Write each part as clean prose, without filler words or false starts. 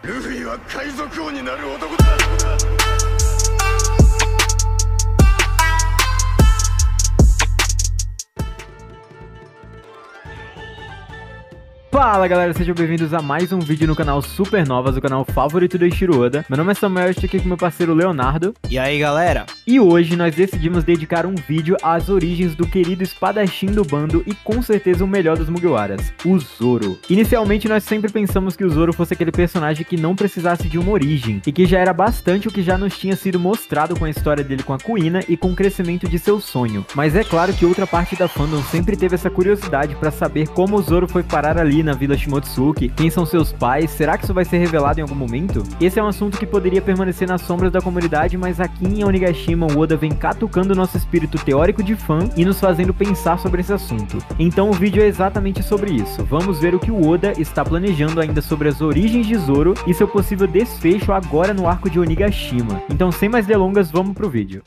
ルフィは海賊王になる男だ。Fala galera, sejam bem-vindos a mais um vídeo no canal Supernovas, o canal favorito do Eiichiro Oda. Meu nome é Samuel, estou aqui com meu parceiro Leonardo. E aí galera? E hoje nós decidimos dedicar um vídeo às origens do querido espadachim do bando e com certeza o melhor dos Mugiwaras, o Zoro. Inicialmente nós sempre pensamos que o Zoro fosse aquele personagem que não precisasse de uma origem, e que já era bastante o que já nos tinha sido mostrado com a história dele com a Kuina e com o crescimento de seu sonho. Mas é claro que outra parte da fandom sempre teve essa curiosidade para saber como o Zoro foi parar ali na Vila Shimotsuki, quem são seus pais, será que isso vai ser revelado em algum momento? Esse é um assunto que poderia permanecer nas sombras da comunidade, mas aqui em Onigashima o Oda vem catucando nosso espírito teórico de fã e nos fazendo pensar sobre esse assunto. Então o vídeo é exatamente sobre isso. Vamos ver o que o Oda está planejando ainda sobre as origens de Zoro e seu possível desfecho agora no arco de Onigashima. Então sem mais delongas, vamos pro vídeo.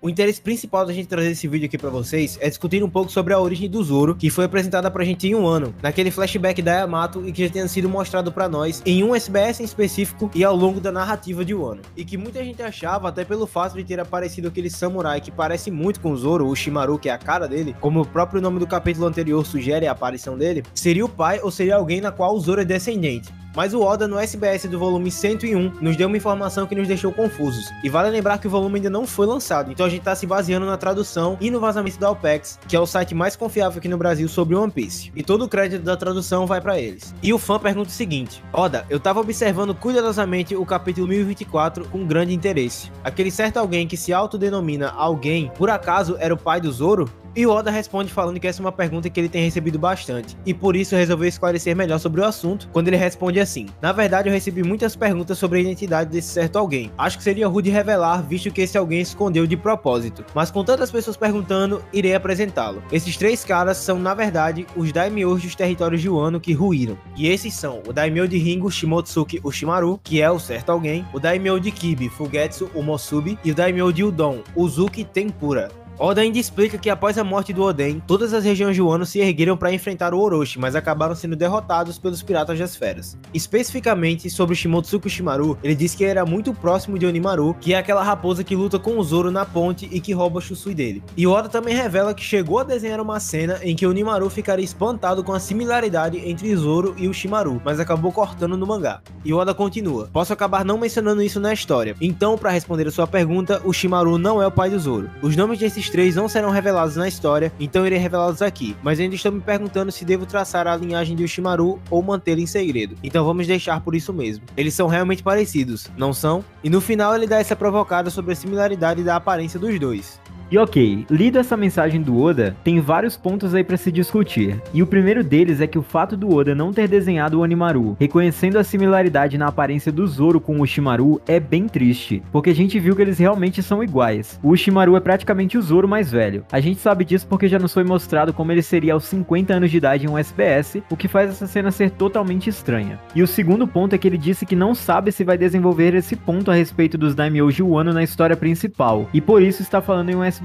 O interesse principal da gente trazer esse vídeo aqui pra vocês é discutir um pouco sobre a origem do Zoro, que foi apresentada pra gente em um ano, naquele flashback da Yamato e que já tinha sido mostrado pra nós em um SBS em específico e ao longo da narrativa de Wano. E que muita gente achava, até pelo fato de ter aparecido aquele samurai que parece muito com o Zoro, o Shimaru, que é a cara dele, como o próprio nome do capítulo anterior sugere a aparição dele, seria o pai ou seria alguém na qual o Zoro é descendente. Mas o Oda no SBS do volume 101 nos deu uma informação que nos deixou confusos. E vale lembrar que o volume ainda não foi lançado, então a gente tá se baseando na tradução e no vazamento da OPEX, que é o site mais confiável aqui no Brasil sobre One Piece. E todo o crédito da tradução vai pra eles. E o fã pergunta o seguinte: Oda, eu tava observando cuidadosamente o capítulo 1024 com grande interesse. Aquele certo alguém que se autodenomina alguém, por acaso era o pai do Zoro? E o Oda responde falando que essa é uma pergunta que ele tem recebido bastante, e por isso resolveu esclarecer melhor sobre o assunto, quando ele responde assim: na verdade eu recebi muitas perguntas sobre a identidade desse certo alguém. Acho que seria rude revelar, visto que esse alguém escondeu de propósito, mas com tantas pessoas perguntando, irei apresentá-lo. Esses três caras são na verdade os daimyos dos territórios de Wano que ruíram, e esses são o daimyo de Ringo, Shimotsuki, o Shimaru, que é o certo alguém, o daimyo de Kibi, Fugetsu, o Mosubi, e o daimyo de Udon, Uzuki Tempura. Oda ainda explica que após a morte do Oden, todas as regiões de Wano se ergueram para enfrentar o Orochi, mas acabaram sendo derrotados pelos Piratas das Feras. Especificamente sobre o Shimotsuki Shimaru, ele diz que era muito próximo de Onimaru, que é aquela raposa que luta com o Zoro na ponte e que rouba o Shusui dele. E Oda também revela que chegou a desenhar uma cena em que Onimaru ficaria espantado com a similaridade entre Zoro e o Shimaru, mas acabou cortando no mangá. E Oda continua: posso acabar não mencionando isso na história. Então, para responder a sua pergunta, o Shimaru não é o pai do Zoro. Os nomes desses três não serão revelados na história, então irei revelá-los aqui, mas ainda estou me perguntando se devo traçar a linhagem de Orochimaru ou mantê-la em segredo, então vamos deixar por isso mesmo. Eles são realmente parecidos, não são? E no final ele dá essa provocada sobre a similaridade da aparência dos dois. E ok, lido essa mensagem do Oda, tem vários pontos aí pra se discutir. E o primeiro deles é que o fato do Oda não ter desenhado o Onimaru, reconhecendo a similaridade na aparência do Zoro com o Shimaru, é bem triste, porque a gente viu que eles realmente são iguais. O Shimaru é praticamente o Zoro mais velho. A gente sabe disso porque já nos foi mostrado como ele seria aos 50 anos de idade em um SBS, o que faz essa cena ser totalmente estranha. E o segundo ponto é que ele disse que não sabe se vai desenvolver esse ponto a respeito dos daimyos de Wano na história principal, e por isso está falando em um SBS.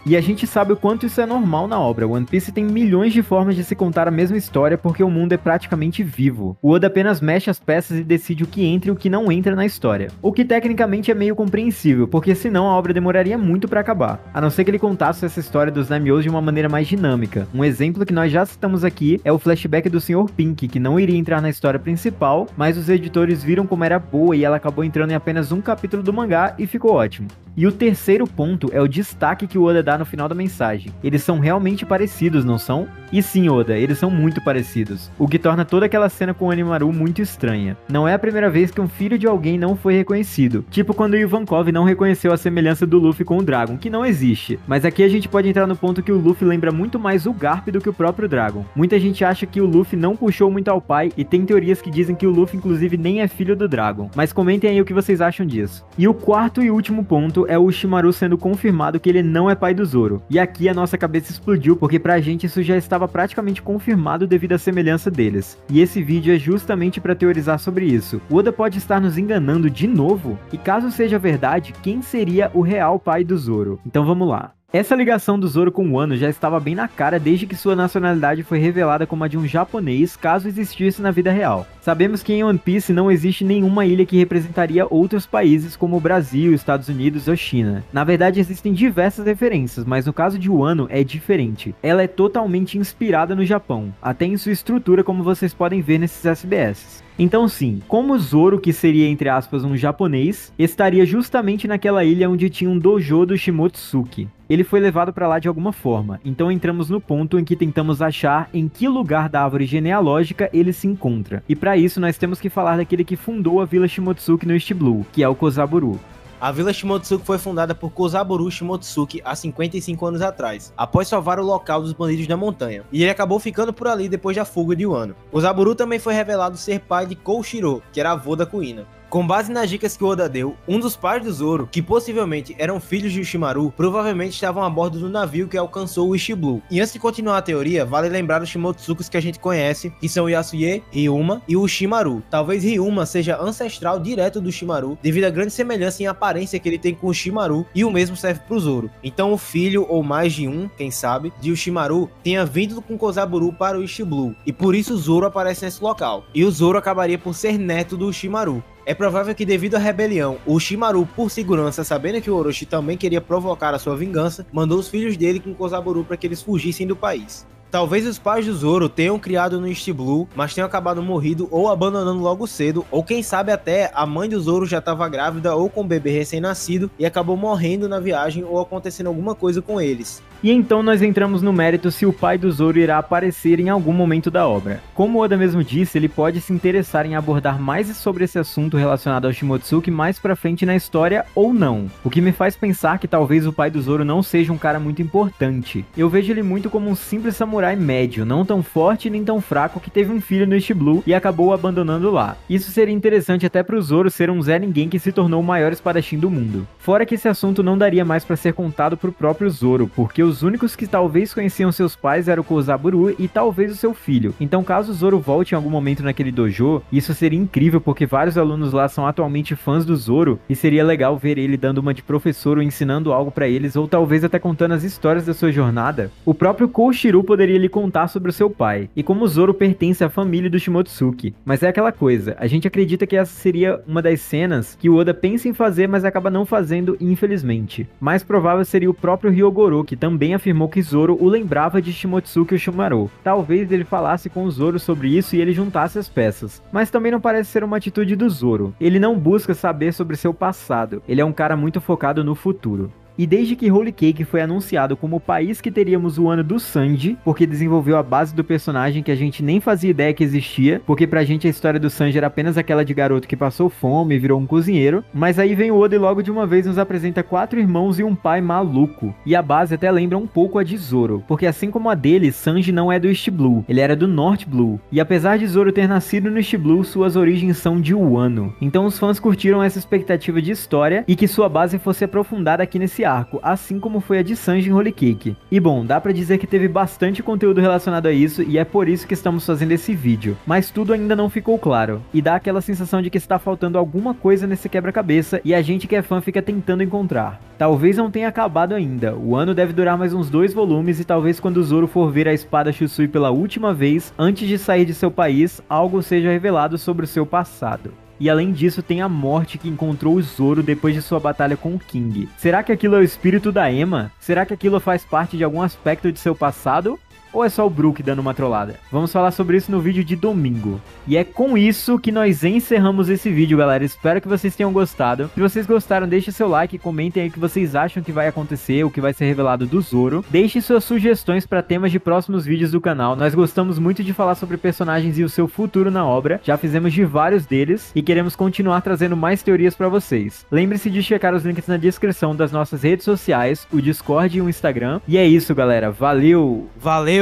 E a gente sabe o quanto isso é normal na obra. One Piece tem milhões de formas de se contar a mesma história porque o mundo é praticamente vivo. O Oda apenas mexe as peças e decide o que entra e o que não entra na história. O que tecnicamente é meio compreensível, porque senão a obra demoraria muito pra acabar. A não ser que ele contasse essa história dos daimyos de uma maneira mais dinâmica. Um exemplo que nós já citamos aqui é o flashback do Sr. Pink, que não iria entrar na história principal, mas os editores viram como era boa e ela acabou entrando em apenas um capítulo do mangá e ficou ótimo. E o terceiro ponto é o destaque que o Oda dá no final da mensagem. Eles são realmente parecidos, não são? E sim, Oda, eles são muito parecidos, o que torna toda aquela cena com o Onimaru muito estranha. Não é a primeira vez que um filho de alguém não foi reconhecido, tipo quando o Ivankov não reconheceu a semelhança do Luffy com o Dragon, que não existe. Mas aqui a gente pode entrar no ponto que o Luffy lembra muito mais o Garp do que o próprio Dragon. Muita gente acha que o Luffy não puxou muito ao pai, e tem teorias que dizem que o Luffy inclusive nem é filho do Dragon. Mas comentem aí o que vocês acham disso. E o quarto e último ponto é o Shimaru sendo confirmado que ele não é pai do Zoro. E aqui a nossa cabeça explodiu, porque pra gente isso já estava praticamente confirmado devido à semelhança deles. E esse vídeo é justamente pra teorizar sobre isso. O Oda pode estar nos enganando de novo? E caso seja verdade, quem seria o real pai do Zoro? Então vamos lá. Essa ligação do Zoro com o Wano já estava bem na cara desde que sua nacionalidade foi revelada como a de um japonês, caso existisse na vida real. Sabemos que em One Piece não existe nenhuma ilha que representaria outros países como o Brasil, Estados Unidos ou China. Na verdade existem diversas referências, mas no caso de Wano é diferente. Ela é totalmente inspirada no Japão, até em sua estrutura, como vocês podem ver nesses SBS. Então sim, como Zoro, que seria entre aspas um japonês, estaria justamente naquela ilha onde tinha um dojo do Shimotsuki. Ele foi levado para lá de alguma forma, então entramos no ponto em que tentamos achar em que lugar da árvore genealógica ele se encontra. E para isso nós temos que falar daquele que fundou a Vila Shimotsuki no East Blue, que é o Kozaburu. A Vila Shimotsuki foi fundada por Kozaburu Shimotsuki há 55 anos atrás, após salvar o local dos bandidos da montanha, e ele acabou ficando por ali depois da fuga de Wano. Kozaburu também foi revelado ser pai de Koushiro, que era avô da Kuina. Com base nas dicas que Oda deu, um dos pais do Zoro, que possivelmente eram filhos de Orochimaru, provavelmente estavam a bordo do navio que alcançou o East Blue. E antes de continuar a teoria, vale lembrar os Shimotsukis que a gente conhece, que são o Yasuye, Ryuma e o Orochimaru. Talvez Ryuma seja ancestral direto do Orochimaru, devido à grande semelhança em aparência que ele tem com o Orochimaru, e o mesmo serve pro Zoro. Então o filho, ou mais de um, quem sabe, de Orochimaru, tenha vindo com Kozaburu para o East Blue, e por isso o Zoro aparece nesse local. E o Zoro acabaria por ser neto do Orochimaru. É provável que devido à rebelião, o Orochimaru, por segurança, sabendo que o Orochi também queria provocar a sua vingança, mandou os filhos dele com Kozaburu para que eles fugissem do país. Talvez os pais do Zoro tenham criado no East Blue, mas tenham acabado morrido ou abandonando logo cedo, ou quem sabe até a mãe do Zoro já estava grávida ou com um bebê recém-nascido e acabou morrendo na viagem ou acontecendo alguma coisa com eles. E então nós entramos no mérito se o pai do Zoro irá aparecer em algum momento da obra. Como Oda mesmo disse, ele pode se interessar em abordar mais sobre esse assunto relacionado ao Shimotsuki mais pra frente na história ou não. O que me faz pensar que talvez o pai do Zoro não seja um cara muito importante. Eu vejo ele muito como um simples samurai médio, não tão forte nem tão fraco, que teve um filho no East Blue e acabou o abandonando lá. Isso seria interessante até pro Zoro ser um Zé Ninguém que se tornou o maior espadachim do mundo. Fora que esse assunto não daria mais pra ser contado pro próprio Zoro, porque os únicos que talvez conheciam seus pais eram o Kozaburu e talvez o seu filho. Então caso o Zoro volte em algum momento naquele dojo, isso seria incrível porque vários alunos lá são atualmente fãs do Zoro e seria legal ver ele dando uma de professor ou ensinando algo pra eles, ou talvez até contando as histórias da sua jornada. O próprio Koushiro poderia lhe contar sobre o seu pai, e como o Zoro pertence à família do Shimotsuki. Mas é aquela coisa, a gente acredita que essa seria uma das cenas que o Oda pensa em fazer, mas acaba não fazendo, infelizmente. Mais provável seria o próprio Hyogoro, que também afirmou que Zoro o lembrava de Shimotsuki Orochimaru. Talvez ele falasse com o Zoro sobre isso e ele juntasse as peças. Mas também não parece ser uma atitude do Zoro. Ele não busca saber sobre seu passado. Ele é um cara muito focado no futuro. E desde que Holy Cake foi anunciado como o país que teríamos o ano do Sanji, porque desenvolveu a base do personagem que a gente nem fazia ideia que existia, porque pra gente a história do Sanji era apenas aquela de garoto que passou fome e virou um cozinheiro, mas aí vem o Oda e logo de uma vez nos apresenta 4 irmãos e um pai maluco. E a base até lembra um pouco a de Zoro, porque assim como a dele, Sanji não é do East Blue, ele era do North Blue. E apesar de Zoro ter nascido no East Blue, suas origens são de Wano. Então os fãs curtiram essa expectativa de história e que sua base fosse aprofundada aqui nesse arco, assim como foi a de Sanji em Holy Cake. E bom, dá pra dizer que teve bastante conteúdo relacionado a isso e é por isso que estamos fazendo esse vídeo. Mas tudo ainda não ficou claro, e dá aquela sensação de que está faltando alguma coisa nesse quebra-cabeça e a gente que é fã fica tentando encontrar. Talvez não tenha acabado ainda, o ano deve durar mais uns 2 volumes e talvez quando o Zoro for ver a espada Shusui pela última vez, antes de sair de seu país, algo seja revelado sobre o seu passado. E além disso tem a morte que encontrou o Zoro depois de sua batalha com o King. Será que aquilo é o espírito da Emma? Será que aquilo faz parte de algum aspecto de seu passado? Ou é só o Brook dando uma trollada? Vamos falar sobre isso no vídeo de domingo. E é com isso que nós encerramos esse vídeo, galera. Espero que vocês tenham gostado. Se vocês gostaram, deixe seu like, comentem aí o que vocês acham que vai acontecer, o que vai ser revelado do Zoro. Deixe suas sugestões para temas de próximos vídeos do canal. Nós gostamos muito de falar sobre personagens e o seu futuro na obra. Já fizemos de vários deles e queremos continuar trazendo mais teorias para vocês. Lembre-se de checar os links na descrição das nossas redes sociais, o Discord e o Instagram. E é isso, galera. Valeu! Valeu!